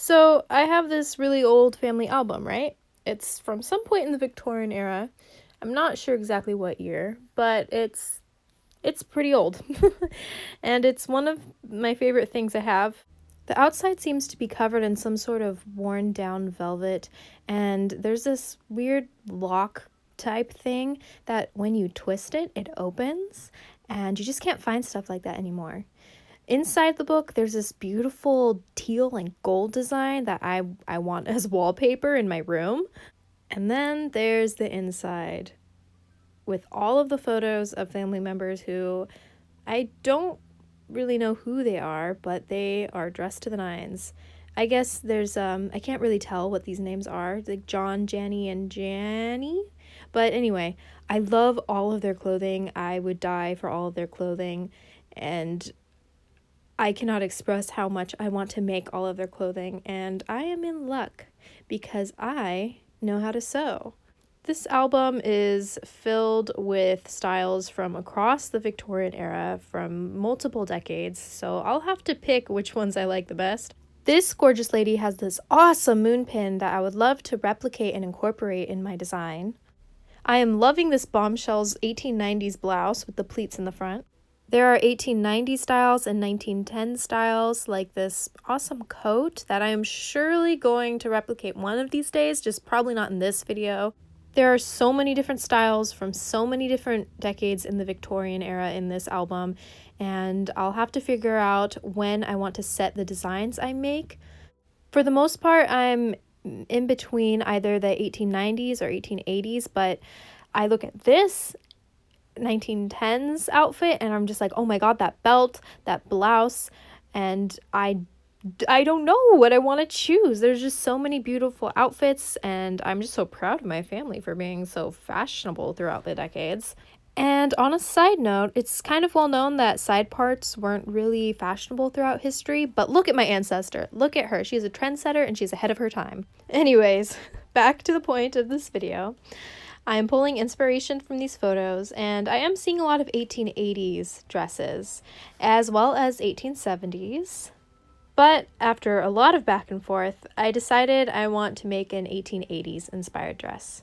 So I have this really old family album, right? It's from some point in the Victorian era. I'm not sure exactly what year, but it's pretty old. And it's one of my favorite things I have. The outside seems to be covered in some sort of worn down velvet, and there's this weird lock type thing that when you twist it, it opens, and you just can't find stuff like that anymore. Inside the book, there's this beautiful teal and gold design that I want as wallpaper in my room. And then there's the inside with all of the photos of family members who I don't really know who they are, but they are dressed to the nines. I guess there's I can't really tell what these names are, like John, Janny, and Janny. But anyway, I love all of their clothing. I would die for all of their clothing, and I cannot express how much I want to make all of their clothing, and I am in luck because I know how to sew. This album is filled with styles from across the Victorian era from multiple decades, so I'll have to pick which ones I like the best. This gorgeous lady has this awesome moon pin that I would love to replicate and incorporate in my design. I am loving this Bombshell's 1890s blouse with the pleats in the front. There are 1890 styles and 1910 styles, like this awesome coat that I am surely going to replicate one of these days, just probably not in this video. There are so many different styles from so many different decades in the Victorian era in this album, and I'll have to figure out when I want to set the designs I make. For the most part, I'm in between either the 1890s or 1880s, but I look at this 1910s outfit and I'm just like, oh my god, that belt, that blouse, and I don't know what I want to choose. There's just so many beautiful outfits, and I'm just so proud of my family for being so fashionable throughout the decades. And on a side note, it's kind of well known that side parts weren't really fashionable throughout history, but look at my ancestor. Look at her. She's a trendsetter and she's ahead of her time. Anyways, back to the point of this video. I am pulling inspiration from these photos, and I am seeing a lot of 1880s dresses, as well as 1870s. But after a lot of back and forth, I decided I want to make an 1880s inspired dress.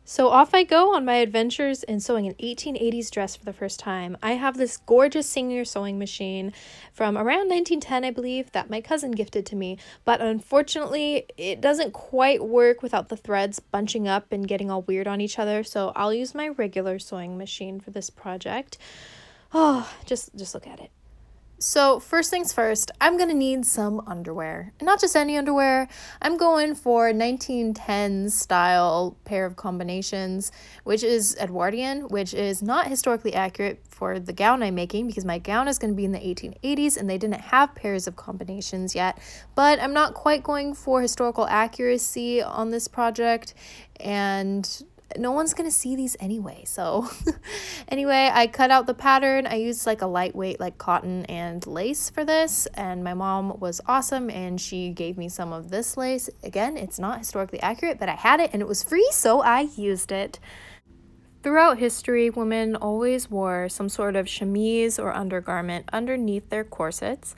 So off I go on my adventures in sewing an 1880s dress for the first time. I have this gorgeous Singer sewing machine from around 1910, I believe, that my cousin gifted to me. But unfortunately, it doesn't quite work without the threads bunching up and getting all weird on each other. So I'll use my regular sewing machine for this project. Oh, just look at it. So first things first, I'm going to need some underwear. And not just any underwear, I'm going for 1910s style pair of combinations, which is Edwardian, which is not historically accurate for the gown I'm making because my gown is going to be in the 1880s and they didn't have pairs of combinations yet. But I'm not quite going for historical accuracy on this project, and no one's gonna see these anyway, so anyway, I cut out the pattern. I used like a lightweight like cotton and lace for this, and my mom was awesome and she gave me some of this lace. Again, it's not historically accurate, but I had it and it was free, so I used it. Throughout history, women always wore some sort of chemise or undergarment underneath their corsets.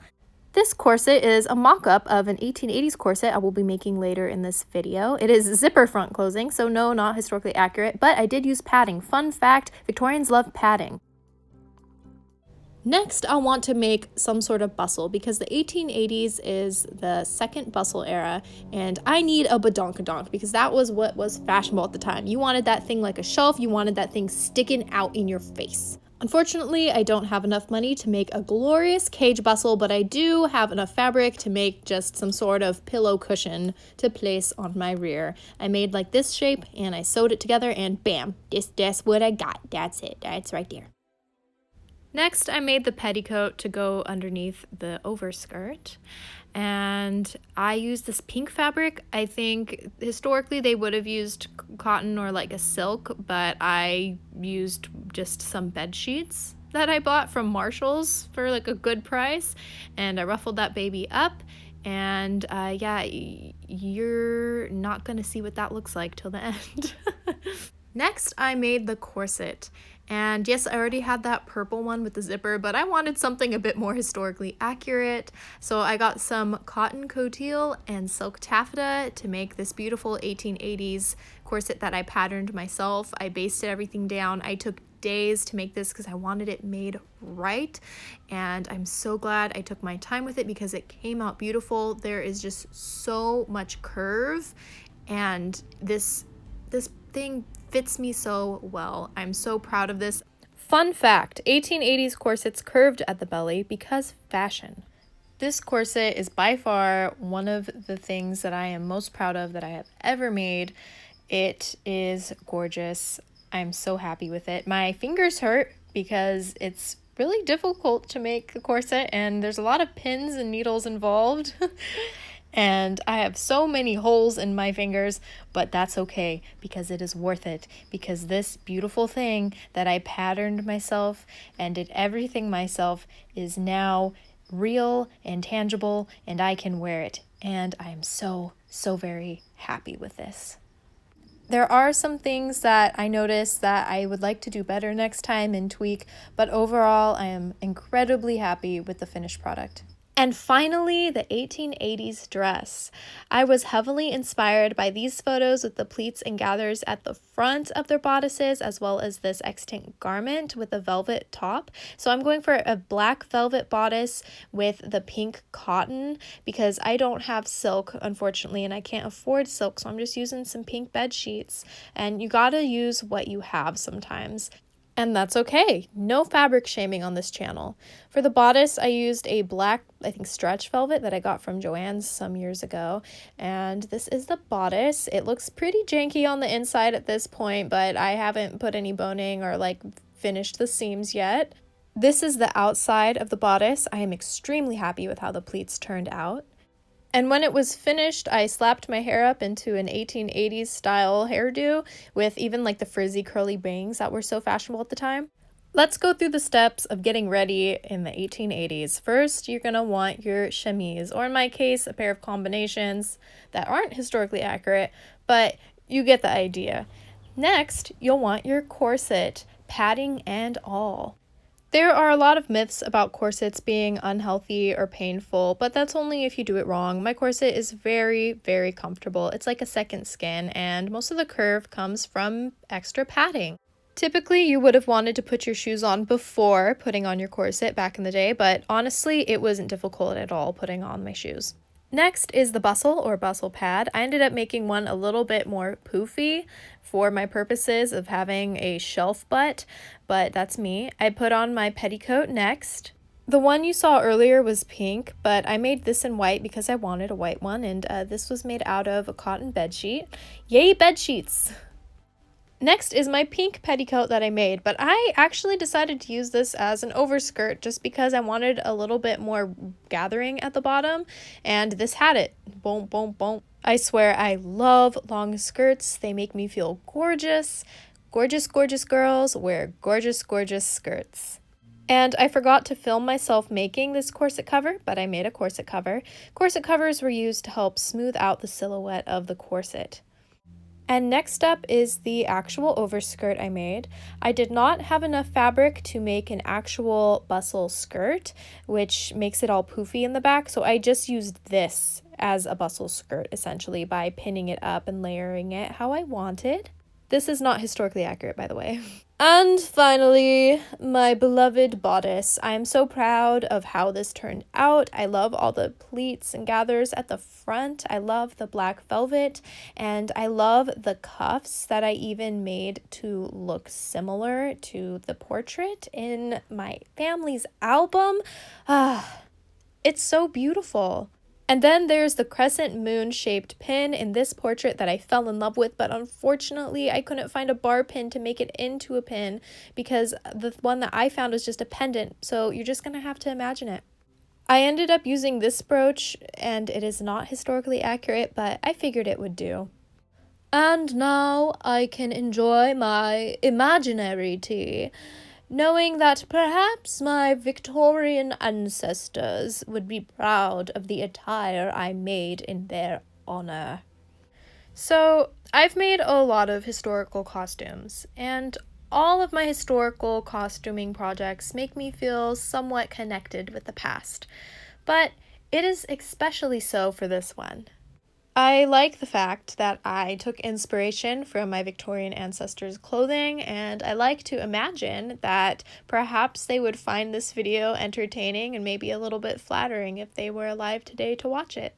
This corset is a mock-up of an 1880s corset I will be making later in this video. It is zipper front closing, so no, not historically accurate, but I did use padding. Fun fact, Victorians love padding. Next, I'll want to make some sort of bustle because the 1880s is the second bustle era, and I need a badonkadonk because that was what was fashionable at the time. You wanted that thing like a shelf, you wanted that thing sticking out in your face. Unfortunately, I don't have enough money to make a glorious cage bustle, but I do have enough fabric to make just some sort of pillow cushion to place on my rear. I made like this shape and I sewed it together and bam, that's what I got. That's it. That's right there. Next, I made the petticoat to go underneath the overskirt, and I used this pink fabric. I think historically they would have used cotton or like a silk, but I used just some bed sheets that I bought from Marshall's for like a good price, and I ruffled that baby up, and yeah, you're not gonna see what that looks like till the end. Next, I made the corset, And yes, I already had that purple one with the zipper, but I wanted something a bit more historically accurate. So I got some cotton coutil and silk taffeta to make this beautiful 1880s corset that I patterned myself. I basted everything down. I took days to make this because I wanted it made right, and I'm so glad I took my time with it because it came out beautiful. There is just so much curve, and this thing fits me so well. I'm so proud of this. Fun fact, 1880s corsets curved at the belly because fashion. This corset is by far one of the things that I am most proud of that I have ever made. It is gorgeous. I'm so happy with it. My fingers hurt because it's really difficult to make a corset and there's a lot of pins and needles involved. And I have so many holes in my fingers, but that's okay because it is worth it. Because this beautiful thing that I patterned myself and did everything myself is now real and tangible, and I can wear it. And I am so very happy with this. There are some things that I noticed that I would like to do better next time and tweak, but overall I am incredibly happy with the finished product. And finally, the 1880s dress. I was heavily inspired by these photos with the pleats and gathers at the front of their bodices, as well as this extant garment with a velvet top. So I'm going for a black velvet bodice with the pink cotton because I don't have silk, unfortunately, and I can't afford silk, so I'm just using some pink bed sheets. And you gotta use what you have sometimes. And that's okay. No fabric shaming on this channel. For the bodice, I used a black, I think, stretch velvet that I got from Joann's some years ago. And this is the bodice. It looks pretty janky on the inside at this point, but I haven't put any boning or like finished the seams yet. This is the outside of the bodice. I am extremely happy with how the pleats turned out. And when it was finished, I slapped my hair up into an 1880s style hairdo with even like the frizzy curly bangs that were so fashionable at the time. Let's go through the steps of getting ready in the 1880s. First, you're gonna want your chemise, or in my case, a pair of combinations that aren't historically accurate, but you get the idea. Next, you'll want your corset, padding and all. There are a lot of myths about corsets being unhealthy or painful, but that's only if you do it wrong. My corset is very comfortable. It's like a second skin, and most of the curve comes from extra padding. Typically, you would have wanted to put your shoes on before putting on your corset back in the day, but honestly, it wasn't difficult at all putting on my shoes. Next is the bustle or bustle pad. I ended up making one a little bit more poofy for my purposes of having a shelf butt, but that's me. I put on my petticoat next. The one you saw earlier was pink, but I made this in white because I wanted a white one, and this was made out of a cotton bedsheet. Yay, bed sheets! Next is my pink petticoat that I made, but I actually decided to use this as an overskirt just because I wanted a little bit more gathering at the bottom, and this had it. Boom, boom, boom. I swear I love long skirts. They make me feel gorgeous. Gorgeous girls wear gorgeous skirts. And I forgot to film myself making this corset cover, but I made a corset cover. Corset covers were used to help smooth out the silhouette of the corset. And next up is the actual overskirt I made. I did not have enough fabric to make an actual bustle skirt, which makes it all poofy in the back, so I just used this as a bustle skirt, essentially, by pinning it up and layering it how I wanted. This is not historically accurate, by the way. And finally, my beloved bodice. I am so proud of how this turned out. I love all the pleats and gathers at the front. I love the black velvet, and I love the cuffs that I even made to look similar to the portrait in my family's album. It's so beautiful. And then there's the crescent moon shaped pin in this portrait that I fell in love with, but unfortunately I couldn't find a bar pin to make it into a pin because the one that I found was just a pendant, so you're just gonna have to imagine it. I ended up using this brooch, and it is not historically accurate, but I figured it would do. And now I can enjoy my imaginary tea, knowing that perhaps my Victorian ancestors would be proud of the attire I made in their honor. So, I've made a lot of historical costumes, and all of my historical costuming projects make me feel somewhat connected with the past, but it is especially so for this one. I like the fact that I took inspiration from my Victorian ancestors' clothing, and I like to imagine that perhaps they would find this video entertaining and maybe a little bit flattering if they were alive today to watch it.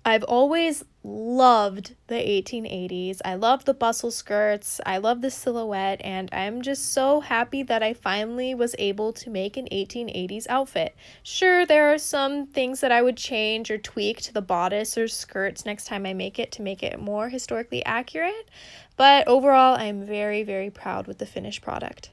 I've always loved the 1880s. I love the bustle skirts, I love the silhouette, and I'm just so happy that I finally was able to make an 1880s outfit. Sure, there are some things that I would change or tweak to the bodice or skirts next time I make it to make it more historically accurate, but overall I'm very, very proud with the finished product.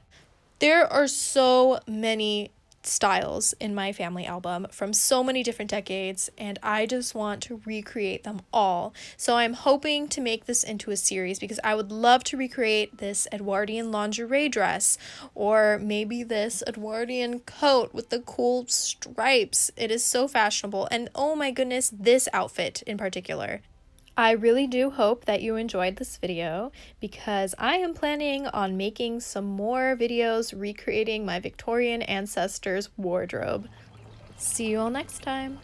There are so many styles in my family album from so many different decades, and I just want to recreate them all. So I'm hoping to make this into a series because I would love to recreate this Edwardian lingerie dress, or maybe this Edwardian coat with the cool stripes. It is so fashionable, and oh my goodness, this outfit in particular. I really do hope that you enjoyed this video because I am planning on making some more videos recreating my Victorian ancestors' wardrobe. See you all next time.